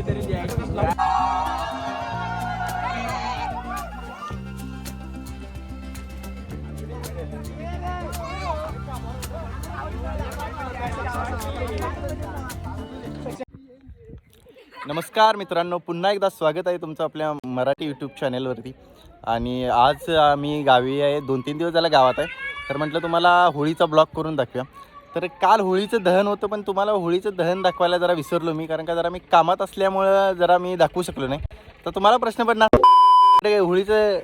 नमस्कार मित्रांनो, पुन्हा एकदा स्वागत आहे तुमचं आपल्या मराठी यूट्यूब चॅनेलवरती. आणि आज आम्ही गावी आहे, 2-3 दिवस झाला गावात आहे. तर म्हटलं तुम्हाला होळीचा ब्लॉग करून दाखवूया. तर काल होळीचं दहन होतं, पण तुम्हाला होळीचं दहन दाखवायला जरा विसरलो मी, कारण का जरा मी कामात असल्यामुळं जरा मी दाखवू शकलो नाही. तर तुम्हाला प्रश्न पडणार होळीचं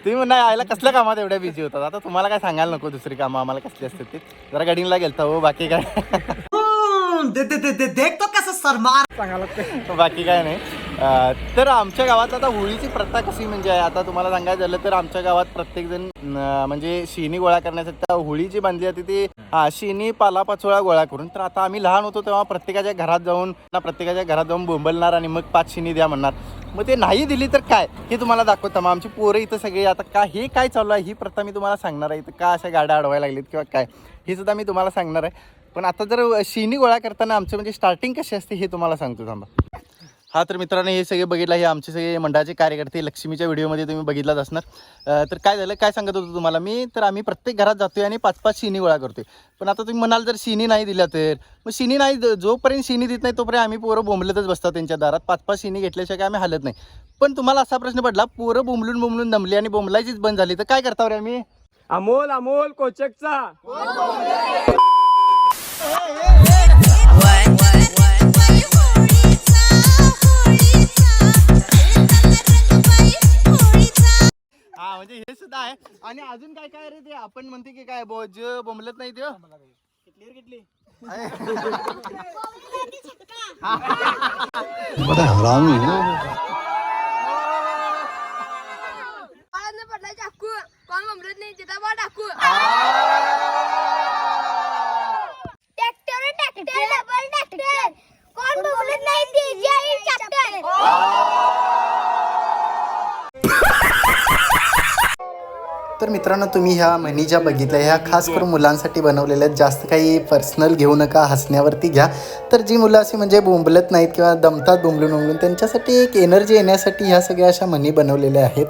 तुम्ही म्हणा आयला कसल्या कामात एवढ्या बिझी होतात. आता तुम्हाला काय सांगायला नको, दुसरी कामं आम्हाला कसली असतात ते. जरा गडिंगला गेलता हो, बाकी काय देख तो कसं सरमार सांगायला बाकी काय नाही. तर आमच्या गावात आता होळीची प्रथा कशी म्हणजे आहे, आता तुम्हाला सांगायचं झालं तर आमच्या गावात प्रत्येकजण म्हणजे शेणी गोळा करण्यासाठी त्या होळी जी बांधली जाते ती शेणी पालापाचोळा गोळा करून. तर आता आम्ही लहान होतो तेव्हा प्रत्येकाच्या घरात जाऊन बोंबलणार आणि मग 5 शेणी द्या म्हणणार. मग ते नाही दिली तर काय हे तुम्हाला दाखवतं. मग आमची पोरं इथं सगळे आता हे काय चालू आहे ही प्रथा मी तुम्हाला सांगणार आहे. इथं का अशा गाड्या अडवायला लागलीत किंवा काय हे सुद्धा मी तुम्हाला सांगणार आहे. पण आता जर शेणी गोळा करताना आमचं म्हणजे स्टार्टिंग कशी असते हे तुम्हाला सांगतो थांबा. हा तर मित्रांनो, हे सगळे बघितलं, हे आमचे सगळे मंडळाचे कार्यकर्ते लक्ष्मीच्या व्हिडिओमध्ये तुम्ही बघितलाच असणार. तर काय झालं, काय सांगत होतो तुम्हाला मी, तर आम्ही प्रत्येक घरात जातोय आणि 5-5 शेणी गोळा करतोय. पण आता तुम्ही म्हणाल जर शेणी नाही दिल्या तर मग शेणी नाही, जोपर्यंत शेणी देत नाही तोपर्यंत आम्ही पोरं बोंबलतच बसतात त्यांच्या दारात. 5-5 शेणी घेतल्याशिवाय काय आम्ही हालत नाही. पण तुम्हाला असा प्रश्न पडला, पोरं बोंबलून दमली आणि बोंबलायचीच बंद झाली तर काय करता रे आम्ही? अमोल कोचकचा म्हणजे हे सुद्धा आहे. आणि अजून काय काय रे ते आपण म्हणते की काय बोंबलत नाही ते किटली बड़ा हरामी है. पडला चाकू कोण बोंबलत नाही तिथं बा टाकू. ट्रॅक्टर डबल ट्रॅक्टर कोण बोंबलत नाही ते ट्रॅक्टर. तर मित्रांनो, तुम्ही ह्या म्हणी ज्या बघितल्या ह्या खास करून मुलांसाठी बनवलेल्या आहेत. जास्त काही पर्सनल घेऊ नका, हसण्यावरती घ्या. तर जी मुलं अशी म्हणजे बोंबलत नाहीत किंवा दमतात बोंबलून त्यांच्यासाठी एक एनर्जी येण्यासाठी ह्या सगळ्या अशा म्हणी बनवलेल्या आहेत.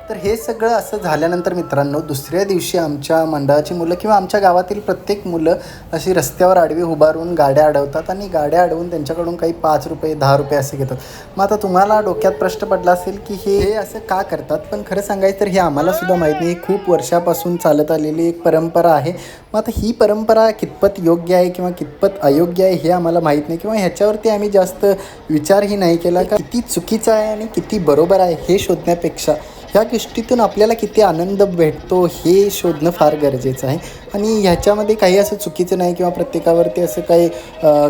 तर हे सगळं असं झाल्यानंतर मित्रांनो, दुसऱ्या दिवशी आमच्या मंडळाची मुलं किंवा आमच्या गावातील प्रत्येक मुलं अशी रस्त्यावर आडवी उभारून गाड्या अडवतात आणि गाड्या अडवून त्यांच्याकडून काही 5 रुपये 10 रुपये असे घेतात. मग आता तुम्हाला डोक्यात प्रश्न पडला असेल की हे असं का करतात, पण खरं सांगायचं तर हे आम्हाला सुद्धा माहीत नाही. खूप वर्षापासून चालत आलेली एक परंपरा आहे. मग आता ही परंपरा कितपत योग्य आहे किंवा कितपत अयोग्य आहे हे आम्हाला माहीत नाही, किंवा ह्याच्यावरती आम्ही जास्त विचारही नाही केला का किती चुकीचं आहे आणि किती बरोबर आहे हे शोधण्यापेक्षा ह्या गोष्टीतून आपल्याला किती आनंद भेटतो हे शोधणं फार गरजेचं आहे. आणि ह्याच्यामध्ये काही असं चुकीचं नाही किंवा प्रत्येकावरती असं काही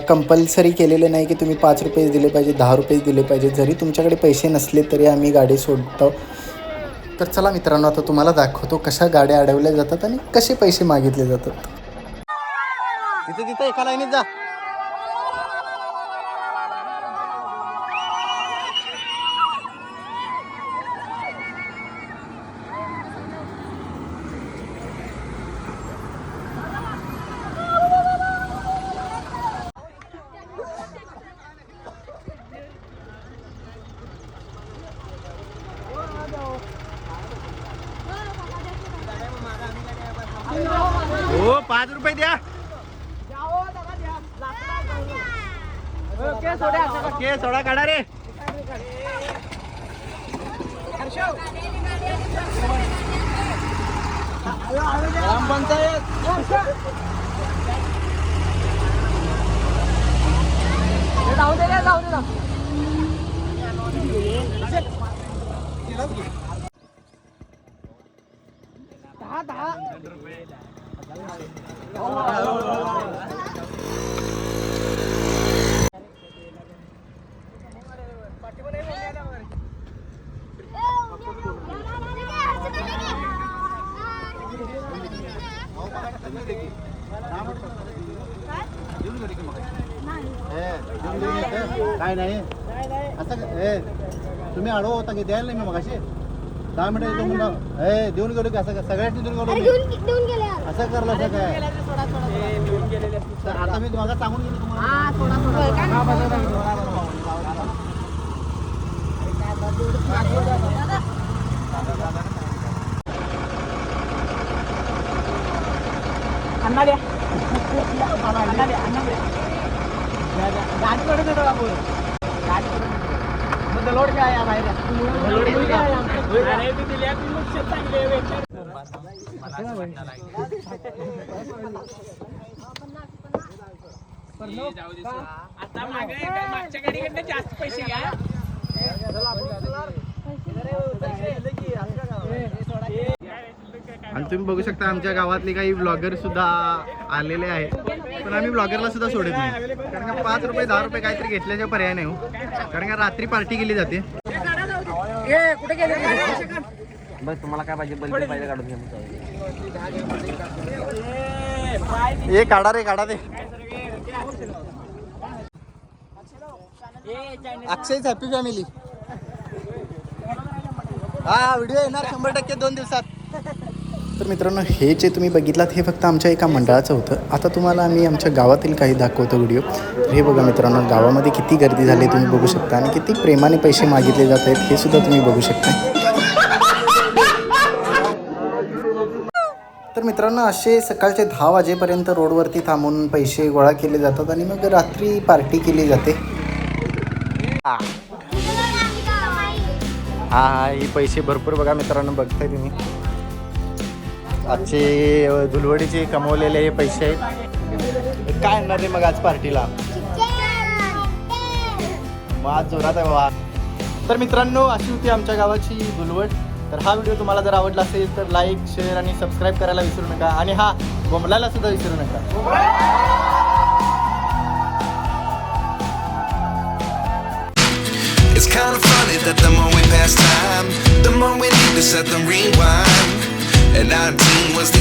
कंपल्सरी केलेलं नाही की तुम्ही 5 रुपये दिले पाहिजे, 10 रुपये दिले पाहिजे. जरी तुमच्याकडे पैसे नसले तरी आम्ही गाडी सोडतो. तर चला मित्रांनो, आता तुम्हाला दाखवतो कशा गाड्या अडवल्या जातात आणि कसे पैसे मागितले जातात. तिथे एका लाईनीत जा. हो 5 रुपये द्या. के सोडा काढा रे. ग्रामपंचायत जाऊ दे. काय नाही असं तुम्ही अडव होता की द्यायला नाही मी मगाशी 10 मिनिटं देऊन गेलो की असं सगळ्यांनी देऊन गेलो असं करलं काय आता मी तुम्हाला सांगून गेलो तुम्हाला. आता मागच्या गाडीकडनं जास्त पैसे घ्या. आणि तुम्ही बघू शकता आमच्या गावातले काही ब्लॉगर सुद्धा आलेले आहेत, पण आम्ही ब्लॉगरला सुद्धा सोडत नाही, कारण का 5 रुपये 10 रुपये काहीतरी घेतल्याच्या पर्याय नाही हो, कारण का रात्री पार्टी केली जाते. बस तुम्हाला काय पाहिजे पाहिजे काढून घ्या. हे काढा रे काढा ते. अक्षयच हॅपी फॅमिली. हा व्हिडिओ येणार 100% 2 दिवसात. तर मित्रांनो, हे जे तुम्ही बघितलात हे फक्त आमच्या एका मंडळाचं होतं. आता तुम्हाला आम्ही आमच्या गावातील काही दाखवतो व्हिडिओ. तर हे बघा मित्रांनो, गावामध्ये किती गर्दी झाली तुम्ही बघू शकता आणि किती प्रेमाने पैसे मागितले जात आहेत हे सुद्धा तुम्ही बघू शकता. तर मित्रांनो, असे सकाळचे 10 वाजेपर्यंत रोडवरती थांबून पैसे गोळा केले जातात आणि मग रात्री पार्टी केली जाते. हा हा, हे पैसे भरपूर बघा मित्रांनो, बघताय तुम्ही. आजचे धुलवडीचे कमवलेले हे पैसे आहेत. काय आणणार रे मग आज पार्टीला? मग आज जोरात आहे बाबा. तर मित्रांनो, अशी होती आमच्या गावाची धुलवड. तर हा व्हिडिओ तुम्हाला जर आवडला असेल तर लाईक, शेअर आणि सबस्क्राईब करायला विसरू नका. आणि हा बोंबलायला सुद्धा विसरू नका. It's kind of funny that the more we pass time, the more we need to set the rewind. And 19 was the